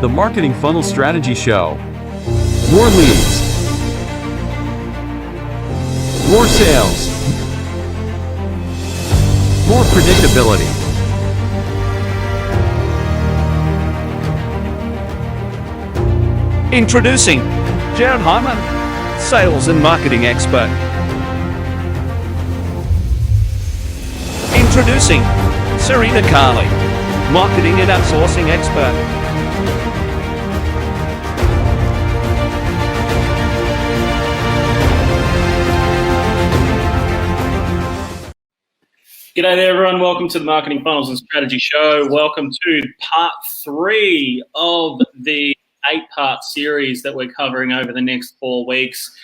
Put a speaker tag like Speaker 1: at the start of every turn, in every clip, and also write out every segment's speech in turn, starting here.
Speaker 1: The Marketing Funnel Strategy Show. More leads. More sales. More predictability.
Speaker 2: Introducing Jared Hyman, sales and marketing expert. Introducing Serena Carly, marketing and outsourcing expert.
Speaker 3: G'day there, everyone. Welcome to the Marketing Funnels and Strategy Show. Welcome to part 3 of the 8-part series that we're covering over the next 4 weeks.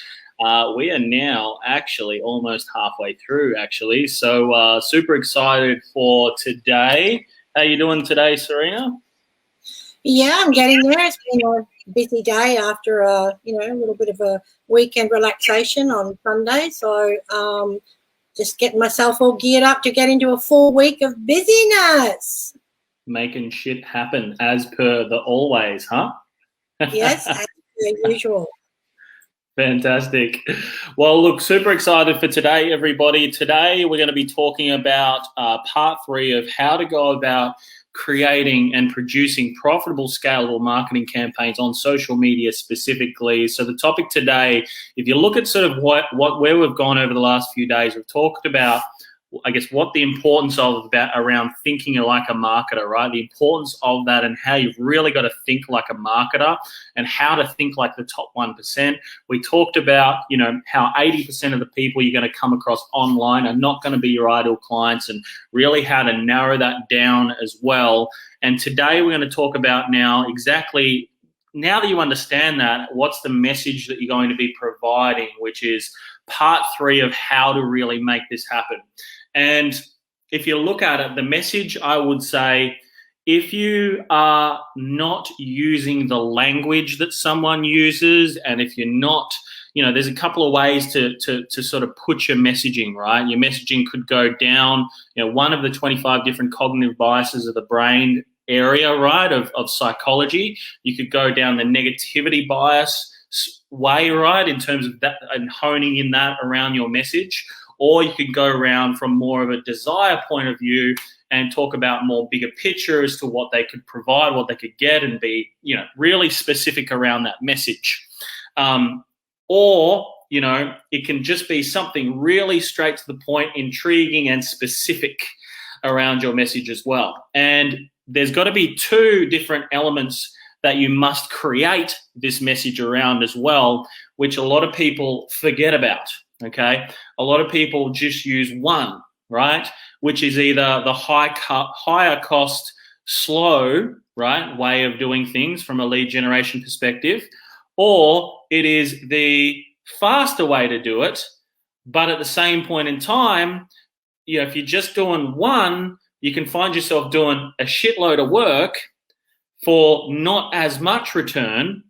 Speaker 3: We are now actually almost halfway through, actually. So super excited for today. How you doing today, Serena?
Speaker 4: Yeah, I'm getting there. It's been a busy day after a little bit of a weekend relaxation on Sunday. So just getting myself all geared up to get into a full week of busyness.
Speaker 3: Making shit happen as per the always, huh?
Speaker 4: Yes, as per usual.
Speaker 3: Fantastic. Well, look, super excited for today, everybody. Today, we're going to be talking about part 3 of how to go about creating and producing profitable, scalable marketing campaigns on social media specifically. So the topic today, if you look at sort of where we've gone over the last few days, we've talked about, I guess, what the importance of that around thinking like a marketer, right? The importance of that and how you've really got to think like a marketer and how to think like the top 1%. We talked about, how 80% of the people you're going to come across online are not going to be your ideal clients and really how to narrow that down as well. And today we're going to talk about now that you understand that, what's the message that you're going to be providing, which is part 3 of how to really make this happen. And if you look at it, the message, I would say, if you are not using the language that someone uses, and if you're not, there's a couple of ways to sort of put your messaging, right? Your messaging could go down, one of the 25 different cognitive biases of the brain area, right, of psychology. You could go down the negativity bias way, right, in terms of that and honing in that around your message. Or you could go around from more of a desire point of view and talk about more bigger picture as to what they could provide, what they could get, and be, really specific around that message. Or it can just be something really straight to the point, intriguing and specific around your message as well. And there's got to be 2 different elements that you must create this message around as well, which a lot of people forget about. Okay, a lot of people just use one, right, which is either the higher cost, slow, right, way of doing things from a lead generation perspective, or it is the faster way to do it. But at the same point in time, if you're just doing one, you can find yourself doing a shitload of work for not as much return.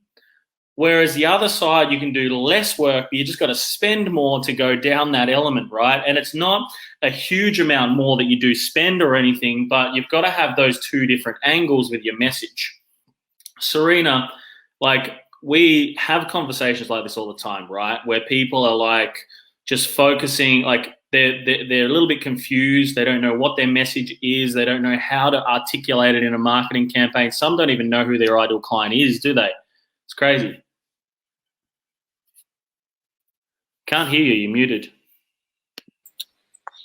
Speaker 3: Whereas the other side, you can do less work, but you just got to spend more to go down that element, right? And it's not a huge amount more that you do spend or anything, but you've got to have those 2 different angles with your message. Serena, we have conversations like this all the time, right? Where people are just focusing, they're a little bit confused. They don't know what their message is. They don't know how to articulate it in a marketing campaign. Some don't even know who their ideal client is, do they? It's crazy. Can't hear you. You're muted.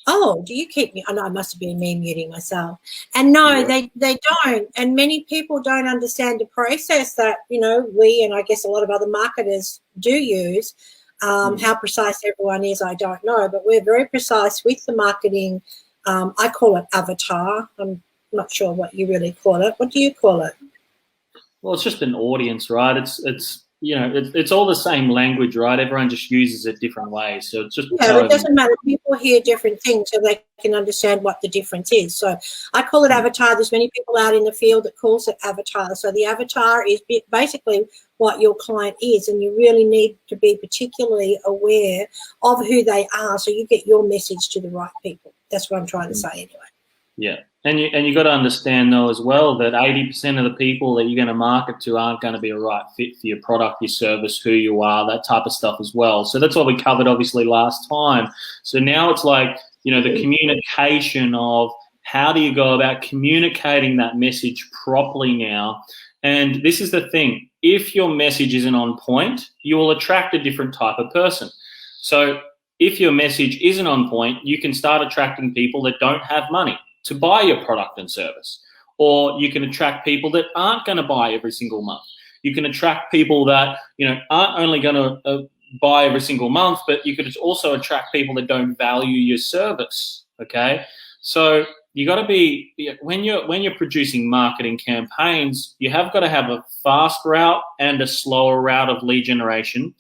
Speaker 4: Oh, do you keep me? Oh, no, I must have been me muting myself. And no, yeah. They don't. And many people don't understand the process that, we and I guess a lot of other marketers do use. How precise everyone is, I don't know. But we're very precise with the marketing. I call it avatar. I'm not sure what you really call it. What do you call it?
Speaker 3: Well, it's just an audience, right? It's all the same language, right? Everyone just uses it different ways. So it's just
Speaker 4: it doesn't matter. People hear different things, so they can understand what the difference is. So I call it avatar. There's many people out in the field that calls it avatar. So the avatar is basically what your client is, and you really need to be particularly aware of who they are, so you get your message to the right people. That's what I'm trying to say, anyway.
Speaker 3: Yeah. And you got to understand though as well that 80% of the people that you're going to market to aren't going to be a right fit for your product, your service, who you are, that type of stuff as well. So that's what we covered obviously last time. So now it's like, the communication of how do you go about communicating that message properly now. And this is the thing, if your message isn't on point, you will attract a different type of person. So if your message isn't on point, you can start attracting people that don't have money to buy your product and service. Or you can attract people that aren't going to buy every single month. You can attract people that, aren't only going to buy every single month, but you could also attract people that don't value your service, okay? So you got to be, when you're producing marketing campaigns, you have got to have a fast route and a slower route of lead generation.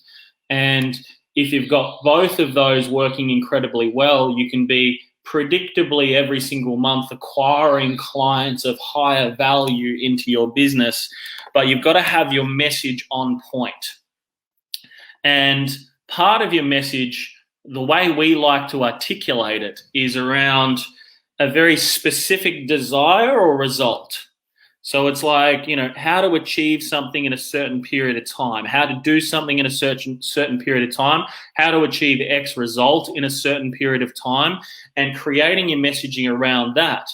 Speaker 3: And if you've got both of those working incredibly well, you can be predictably every single month acquiring clients of higher value into your business, but you've got to have your message on point. And part of your message, the way we like to articulate it, is around a very specific desire or result. So it's like, how to achieve something in a certain period of time, how to do something in a certain period of time, how to achieve X result in a certain period of time, and creating your messaging around that.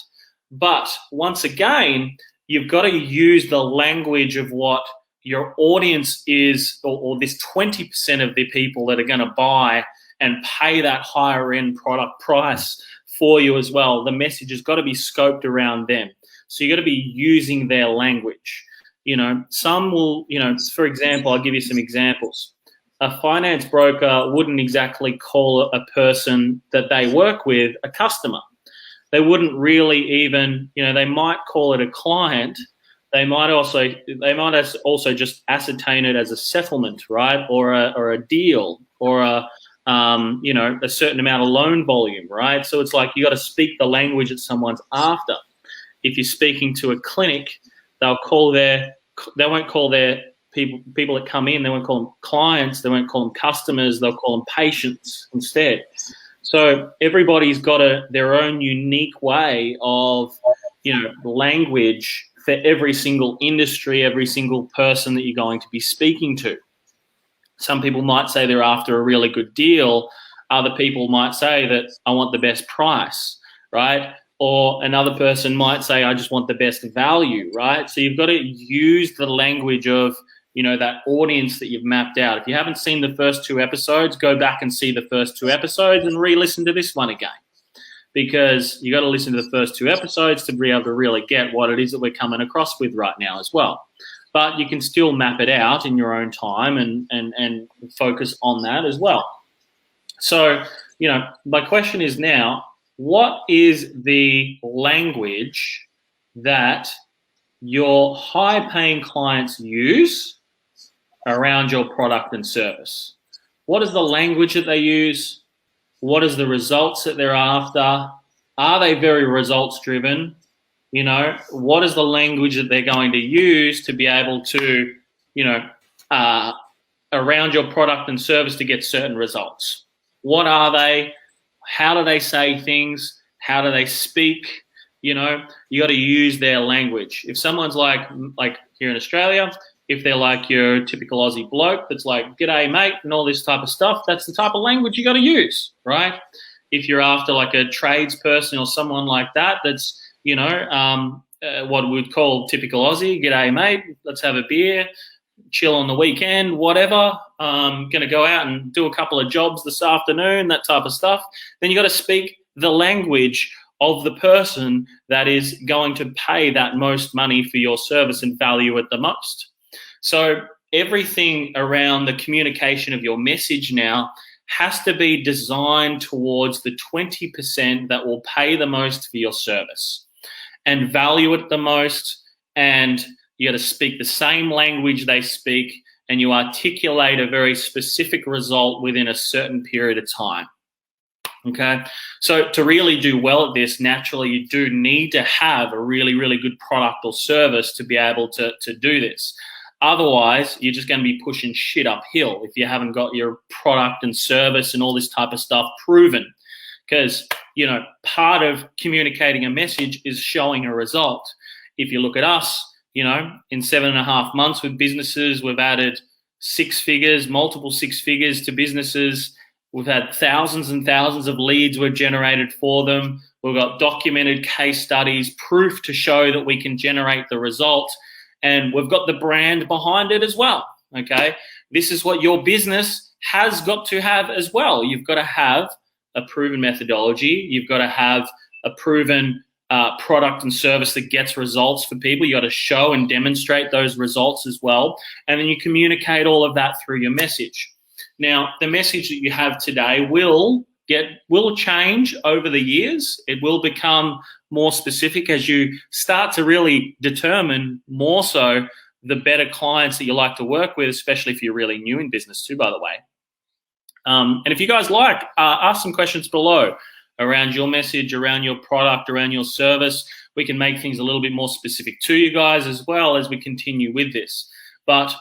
Speaker 3: But once again, you've got to use the language of what your audience is, or this 20% of the people that are going to buy and pay that higher end product price for you as well. The message has got to be scoped around them. So you got to be using their language. Some will, for example, I'll give you some examples. A finance broker wouldn't exactly call a person that they work with a customer. They wouldn't really even, they might call it a client. They might also just ascertain it as a settlement, right? Or a deal, or a certain amount of loan volume, right? So it's like you got to speak the language that someone's after. If you're speaking to a clinic, they won't call their people that come in, they won't call them clients, they won't call them customers, they'll call them patients instead. So everybody's got their own unique way of, language for every single industry, every single person that you're going to be speaking to. Some people might say they're after a really good deal. Other people might say that I want the best price, right? Or another person might say, I just want the best value, right? So you've got to use the language of, that audience that you've mapped out. If you haven't seen the first 2 episodes, go back and see the first 2 episodes and re-listen to this one again. Because you got to listen to the first 2 episodes to be able to really get what it is that we're coming across with right now as well. But you can still map it out in your own time and focus on that as well. So, my question is now, what is the language that your high-paying clients use around your product and service? What is the language that they use? What is the results that they're after? Are they very results-driven? What is the language that they're going to use to be able to, around your product and service to get certain results? What are they? How do they say things? How do they speak? You got to use their language. If someone's like here in Australia, if they're like your typical Aussie bloke that's like, g'day, mate, and all this type of stuff, that's the type of language you got to use, right? If you're after like a tradesperson or someone like that, that's, what we'd call typical Aussie, g'day, mate, let's have a beer, chill on the weekend, whatever, going to go out and do a couple of jobs this afternoon, that type of stuff, then you got to speak the language of the person that is going to pay that most money for your service and value it the most. So everything around the communication of your message now has to be designed towards the 20% that will pay the most for your service and value it the most, and you got to speak the same language they speak, and you articulate a very specific result within a certain period of time. Okay, so to really do well at this, naturally you do need to have a really, really good product or service to be able to do this. Otherwise, you're just going to be pushing shit uphill if you haven't got your product and service and all this type of stuff proven. Because, part of communicating a message is showing a result. If you look at us, in 7.5 months with businesses, we've added multiple six figures to businesses. We've had thousands and thousands of leads we've generated for them. We've got documented case studies, proof to show that we can generate the result. And we've got the brand behind it as well, okay? This is what your business has got to have as well. You've got to have a proven methodology. You've got to have a proven product and service that gets results for people. You got to show and demonstrate those results as well. And then you communicate all of that through your message. Now, the message that you have today will change over the years. It will become more specific as you start to really determine more so the better clients that you like to work with, especially if you're really new in business too, by the way. And if you guys like, ask some questions below around your message, around your product, around your service. We can make things a little bit more specific to you guys as well as we continue with this. But,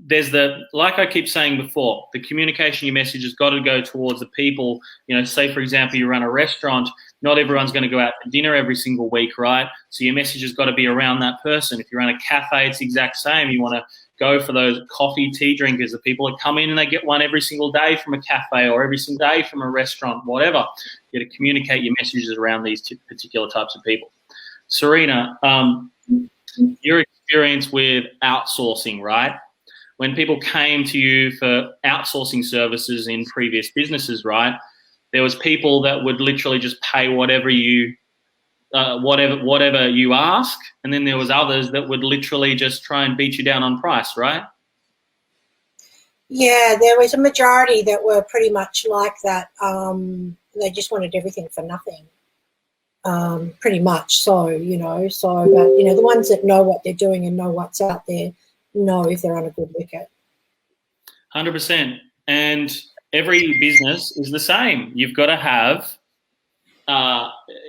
Speaker 3: there's like I keep saying before, the communication, your message has got to go towards the people. Say, for example, you run a restaurant, not everyone's going to go out for dinner every single week, right? So your message has got to be around that person. If you run a cafe, it's the exact same. You want to go for those coffee, tea drinkers, the people that come in and they get one every single day from a cafe or every single day from a restaurant, whatever. You got to communicate your messages around these particular types of people. Serena, your experience with outsourcing, right? When people came to you for outsourcing services in previous businesses, right, there was people that would literally just pay whatever you ask, and then there was others that would literally just try and beat you down on price, right?
Speaker 4: Yeah, there was a majority that were pretty much like that. They just wanted everything for nothing, pretty much. So, but, the ones that know what they're doing and know what's out there know if they're on a good wicket.
Speaker 3: 100%. And every business is the same. You've got to have,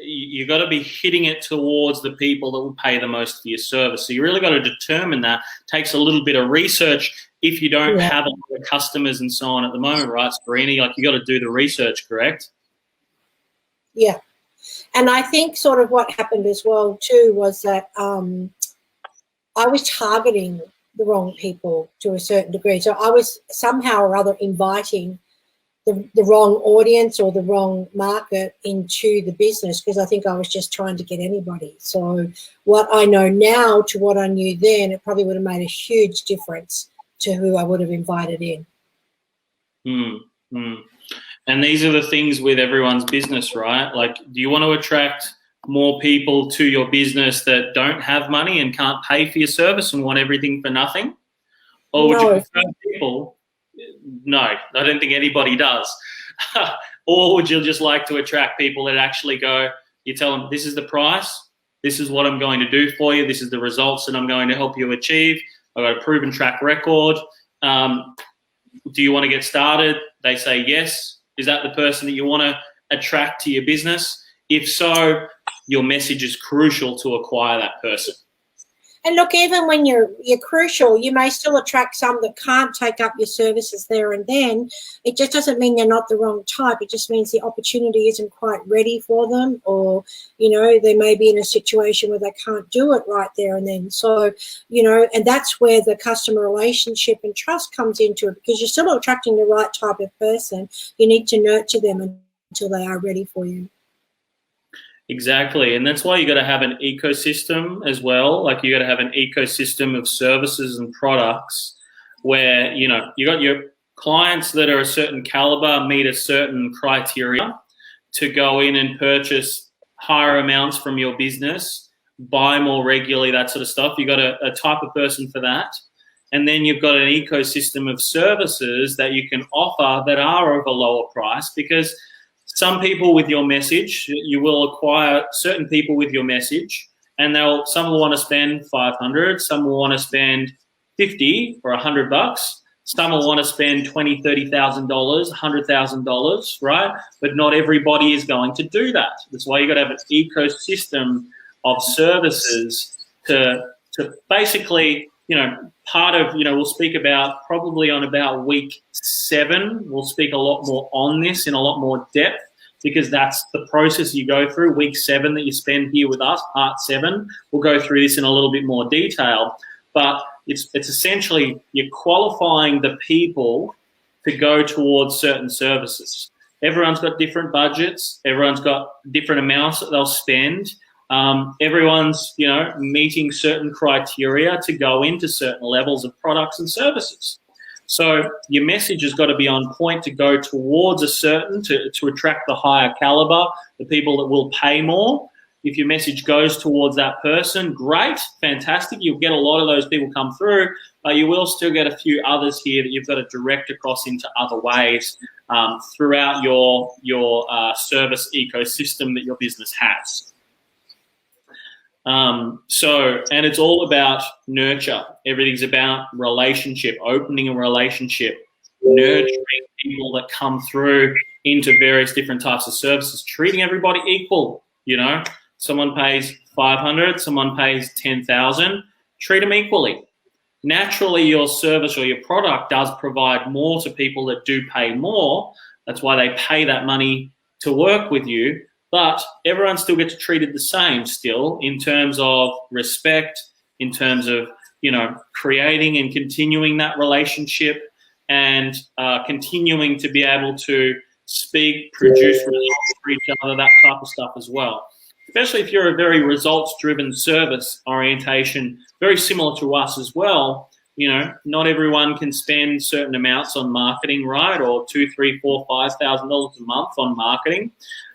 Speaker 3: you've got to be hitting it towards the people that will pay the most for your service. So you really got to determine that. It takes a little bit of research if you don't have a lot of customers and so on at the moment, right, Serena? Like, you got to do the research, correct?
Speaker 4: Yeah. And I think sort of what happened as well too was that I was targeting the wrong people to a certain degree. So I was somehow or other inviting the wrong audience or the wrong market into the business because I think I was just trying to get anybody. So what I know now to what I knew then, it probably would have made a huge difference to who I would have invited in.
Speaker 3: And these are the things with everyone's business, right? Like, do you want to attract more people to your business that don't have money and can't pay for your service and want everything for nothing? Or would you prefer people? No, I don't think anybody does. Or would you just like to attract people that actually go, you tell them, this is the price, this is what I'm going to do for you, this is the results that I'm going to help you achieve, I've got a proven track record. Do you want to get started? They say yes. Is that the person that you want to attract to your business? If so, your message is crucial to acquire that person.
Speaker 4: And look, even when you're crucial, you may still attract some that can't take up your services there and then. It just doesn't mean they're not the wrong type. It just means the opportunity isn't quite ready for them, or, they may be in a situation where they can't do it right there and then. So, and that's where the customer relationship and trust comes into it, because you're still attracting the right type of person. You need to nurture them until they are ready for you.
Speaker 3: Exactly. And that's why you got to have an ecosystem as well. Like, you got to have an ecosystem of services and products where, you got your clients that are a certain caliber, meet a certain criteria to go in and purchase higher amounts from your business, buy more regularly, that sort of stuff. You got a type of person for that. And then you've got an ecosystem of services that you can offer that are of a lower price, because some people with your message, you will acquire certain people with your message, and some will want to spend $500, some will want to spend $50 or $100, some will want to spend $20,000, $30,000, $100,000, right? But not everybody is going to do that. That's why you got to have an ecosystem of services to basically, part of, we'll speak about probably on about week 7, we'll speak a lot more on this in a lot more depth. because that's the process you go through. Week 7 that you spend here with us, part 7, we'll go through this in a little bit more detail. But it's essentially you're qualifying the people to go towards certain services. Everyone's got different budgets. Everyone's got different amounts that they'll spend. Everyone's, meeting certain criteria to go into certain levels of products and services. So your message has got to be on point to go towards a certain, to attract the higher caliber, the people that will pay more. If your message goes towards that person, great, fantastic. You'll get a lot of those people come through, but you will still get a few others here that you've got to direct across into other ways throughout your service ecosystem that your business has. And it's all about nurture. Everything's about relationship, opening a relationship, nurturing people that come through into various different types of services, treating everybody equal. Someone pays 500, someone pays 10,000, treat them equally. Naturally, your service or your product does provide more to people that do pay more. That's why they pay that money to work with you. But everyone still gets treated the same still in terms of respect, in terms of, creating and continuing that relationship and continuing to be able to speak, produce results for each other, that type of stuff as well. Especially if you're a very results-driven service orientation, very similar to us as well. Not everyone can spend certain amounts on marketing, right? Or $2,000, $3,000, $4,000, $5,000 a month on marketing.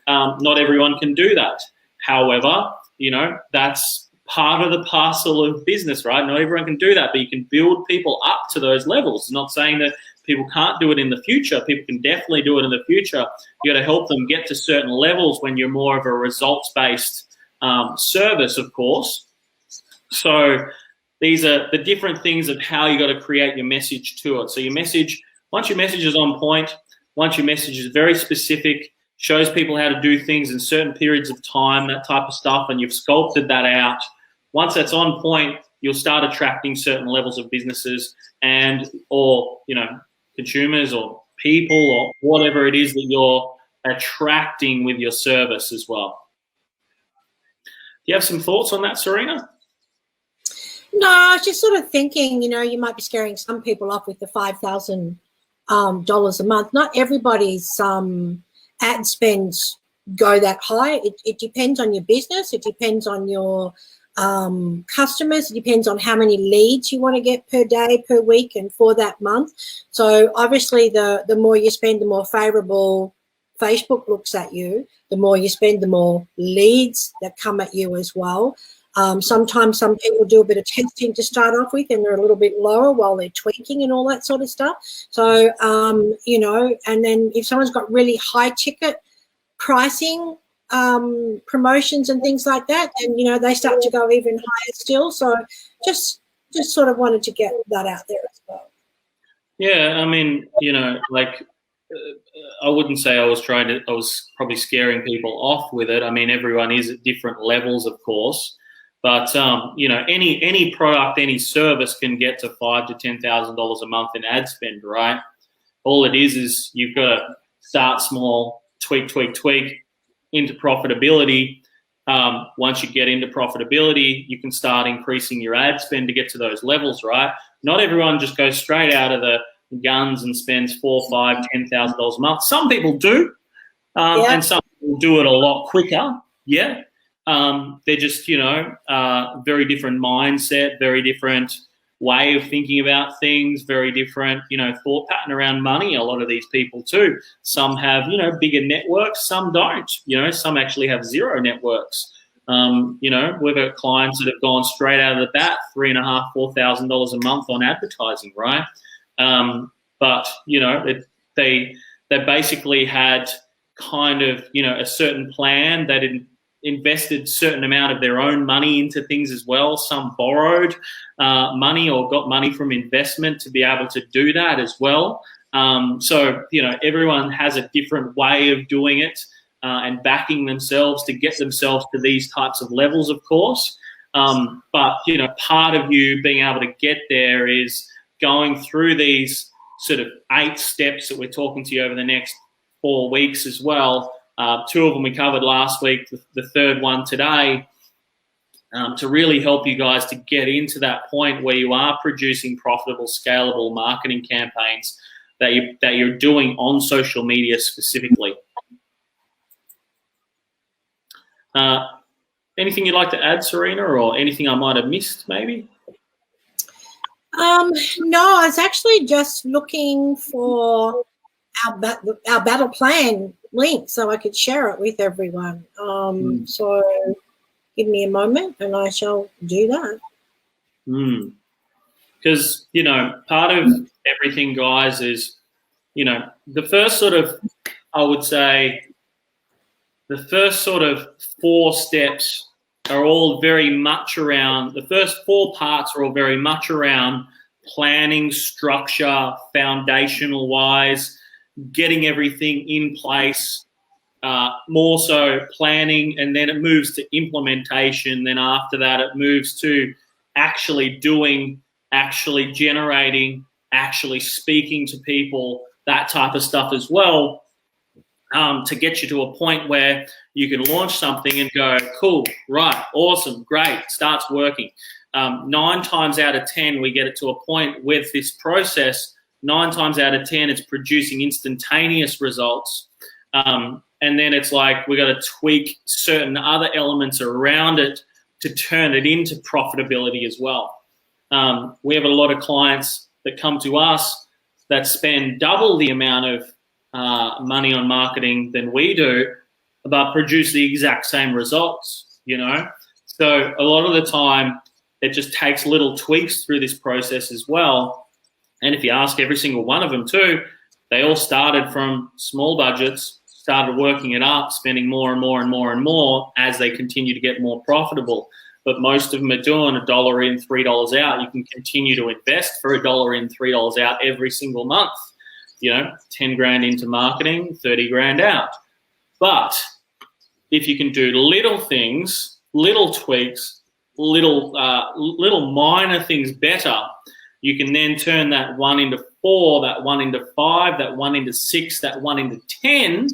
Speaker 3: Not everyone can do that. However, that's part of the parcel of business, right? Not everyone can do that, but you can build people up to those levels. Not saying that people can't do it in the future. People can definitely do it in the future. You got to help them get to certain levels when you're more of a results-based service, of course. So these are the different things of how you got to create your message to it. So your message, once your message is on point, once your message is very specific, shows people how to do things in certain periods of time, that type of stuff, and you've sculpted that out. Once that's on point, you'll start attracting certain levels of businesses or consumers or people or whatever it is that you're attracting with your service as well. Do you have some thoughts on that, Serena?
Speaker 4: No, I was just sort of thinking, you might be scaring some people off with the $5,000 a month. Not everybody's ad spends go that high. It depends on your business. It depends on your customers. It depends on how many leads you want to get per day, per week, and for that month. So obviously the more you spend, the more favorable Facebook looks at you. The more you spend, the more leads that come at you as well. Sometimes some people do a bit of testing to start off with, and they're a little bit lower while they're tweaking and all that sort of stuff. So, and then if someone's got really high ticket pricing, promotions and things like that, then, they start to go even higher still. So just sort of wanted to get that out there as well.
Speaker 3: Yeah, I mean, I wouldn't say I was probably scaring people off with it. I mean, everyone is at different levels, of course. But, any product, any service can get to $5,000 to $10,000 a month in ad spend, right? All it is you've got to start small, tweak into profitability. Once you get into profitability, you can start increasing your ad spend to get to those levels, right? Not everyone just goes straight out of the guns and spends $4,000, $5,000, $10,000 a month. Some people do, and some people do it a lot quicker, yeah. They're just, very different mindset, very different way of thinking about things, very different, thought pattern around money. A lot of these people too. Some have, bigger networks, some don't. Some actually have zero networks. We've got clients that have gone straight out of the bat, $3,500, $4,000 a month on advertising, right? But they basically had kind of, a certain plan. They didn't invested a certain amount of their own money into things as well. Some borrowed money or got money from investment to be able to do that as well. So, everyone has a different way of doing it and backing themselves to get themselves to these types of levels, of course. But, part of you being able to get there is going through these sort of 8 steps that we're talking to you over the next 4 weeks as well. 2 of them we covered last week, the third one today, to really help you guys to get into that point where you are producing profitable, scalable marketing campaigns that you're doing on social media specifically. Anything you'd like to add, Serena, or anything I might have missed, maybe?
Speaker 4: No, I was actually just looking for our battle plan link so I could share it with everyone. So give me a moment and I shall do that.
Speaker 3: Because, part of everything, guys, is, the first sort of, I would say, the first sort of 4 steps are all very much around, the first 4 parts are all very much around planning, structure, foundational wise, getting everything in place, more so planning, and then it moves to implementation. Then after that, it moves to actually doing, actually generating, actually speaking to people, that type of stuff as well, to get you to a point where you can launch something and go, cool, right, awesome, great, starts working. 9 times out of 10, we get it to a point with this process, 9 times out of 10, it's producing instantaneous results. And then it's like we got to tweak certain other elements around it to turn it into profitability as well. We have a lot of clients that come to us that spend double the amount of money on marketing than we do, but produce the exact same results, So a lot of the time, it just takes little tweaks through this process as well. And if you ask every single one of them too, they all started from small budgets, started working it up, spending more and more and more and more as they continue to get more profitable. But most of them are doing $1 in, $3 out. You can continue to invest for $1 in, $3 out every single month. 10 grand into marketing, 30 grand out. But if you can do little things, little tweaks, little minor things better, you can then turn that 1 into 4, that 1 into 5, that 1 into 6, that 1 into 10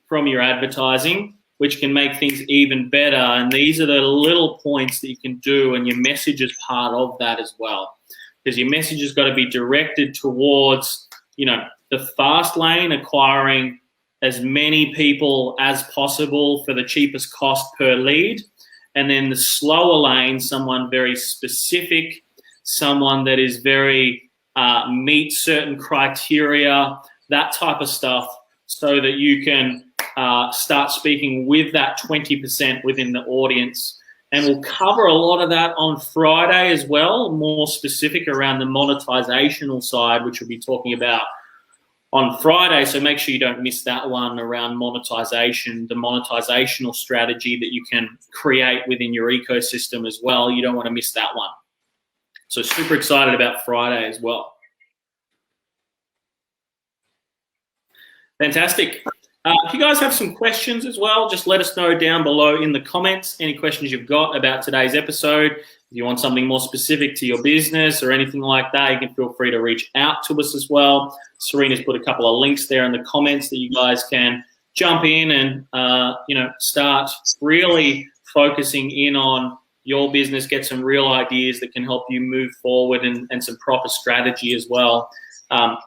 Speaker 3: from your advertising, which can make things even better. And these are the little points that you can do, and your message is part of that as well. Because your message has got to be directed towards, the fast lane, acquiring as many people as possible for the cheapest cost per lead. And then the slower lane, someone very specific, someone that is very meets certain criteria, that type of stuff, so that you can start speaking with that 20% within the audience. And we'll cover a lot of that on Friday as well, more specific around the monetizational side, which we'll be talking about on Friday. So make sure you don't miss that one around monetization, the monetizational strategy that you can create within your ecosystem as well. You don't want to miss that one. So super excited about Friday as well. Fantastic. If you guys have some questions as well, just let us know down below in the comments, any questions you've got about today's episode. If you want something more specific to your business or anything like that, you can feel free to reach out to us as well. Serena's put a couple of links there in the comments that you guys can jump in and, start really focusing in on your business, get some real ideas that can help you move forward, and some proper strategy as well.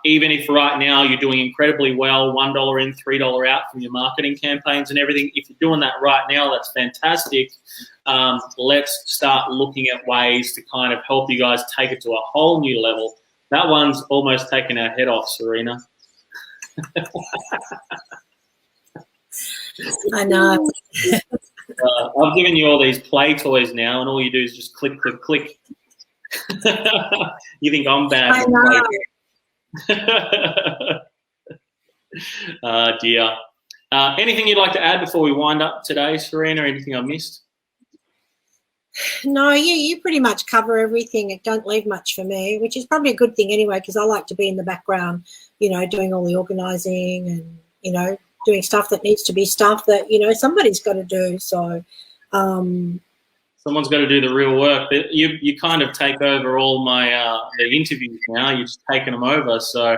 Speaker 3: Even if right now you're doing incredibly well, $1 in, $3 out from your marketing campaigns and everything, if you're doing that right now, that's fantastic. Let's start looking at ways to kind of help you guys take it to a whole new level. That one's almost taken our head off, Serena.
Speaker 4: I know.
Speaker 3: I've given you all these play toys now, and all you do is just click, click, click. You think I'm bad?
Speaker 4: I know.
Speaker 3: Dear. Anything you'd like to add before we wind up today, Serena? Anything I missed?
Speaker 4: No, you pretty much cover everything. It don't leave much for me, which is probably a good thing anyway, because I like to be in the background, doing all the organising and, doing stuff that needs to be stuff that, somebody's got to do. So
Speaker 3: someone's got to do the real work. You kind of take over all my the interviews now. You've just taken them over. So,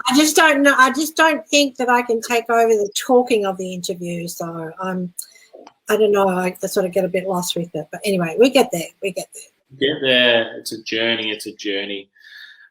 Speaker 4: I just don't know. I just don't think that I can take over the talking of the interview. So I don't know. I sort of get a bit lost with it. But anyway, we get there.
Speaker 3: Get there. It's a journey.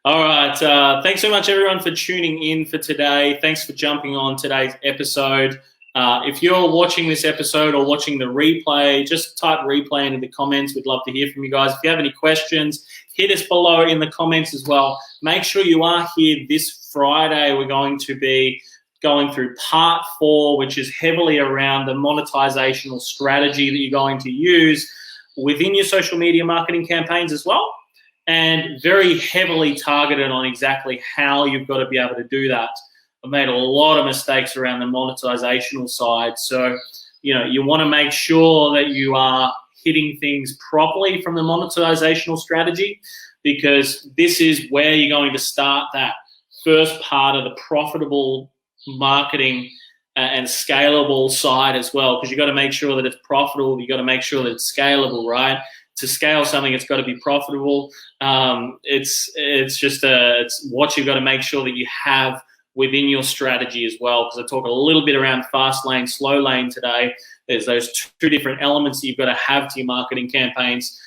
Speaker 3: All right. Thanks so much, everyone, for tuning in for today. Thanks for jumping on today's episode. If you're watching this episode or watching the replay, just type replay into the comments. We'd love to hear from you guys. If you have any questions, hit us below in the comments as well. Make sure you are here this Friday. We're going to be going through part 4, which is heavily around the monetizational strategy that you're going to use within your social media marketing campaigns as well, and very heavily targeted on exactly how you've got to be able to do that. I've made a lot of mistakes around the monetizational side. So, you want to make sure that you are hitting things properly from the monetizational strategy, because this is where you're going to start that first part of the profitable marketing and scalable side as well, because you've got to make sure that it's profitable. You've got to make sure that it's scalable, right? To scale something, it's got to be profitable. It's what you've got to make sure that you have within your strategy as well, because I talk a little bit around fast lane, slow lane today. There's those 2 different elements that you've got to have to your marketing campaigns.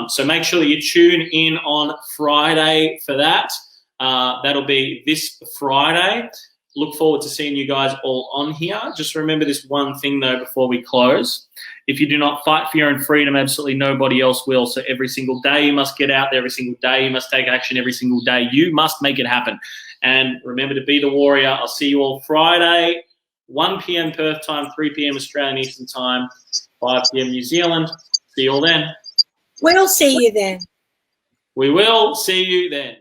Speaker 3: So make sure that you tune in on Friday for that. That'll be this Friday. Look forward to seeing you guys all on here. Just remember this one thing, though, before we close. If you do not fight for your own freedom, absolutely nobody else will. So every single day you must get out there. Every single day you must take action. Every single day you must make it happen. And remember to be the warrior. I'll see you all Friday, 1 p.m. Perth time, 3 p.m. Australian Eastern time, 5 p.m. New Zealand. See you all then.
Speaker 4: We'll see you then.
Speaker 3: We will see you then.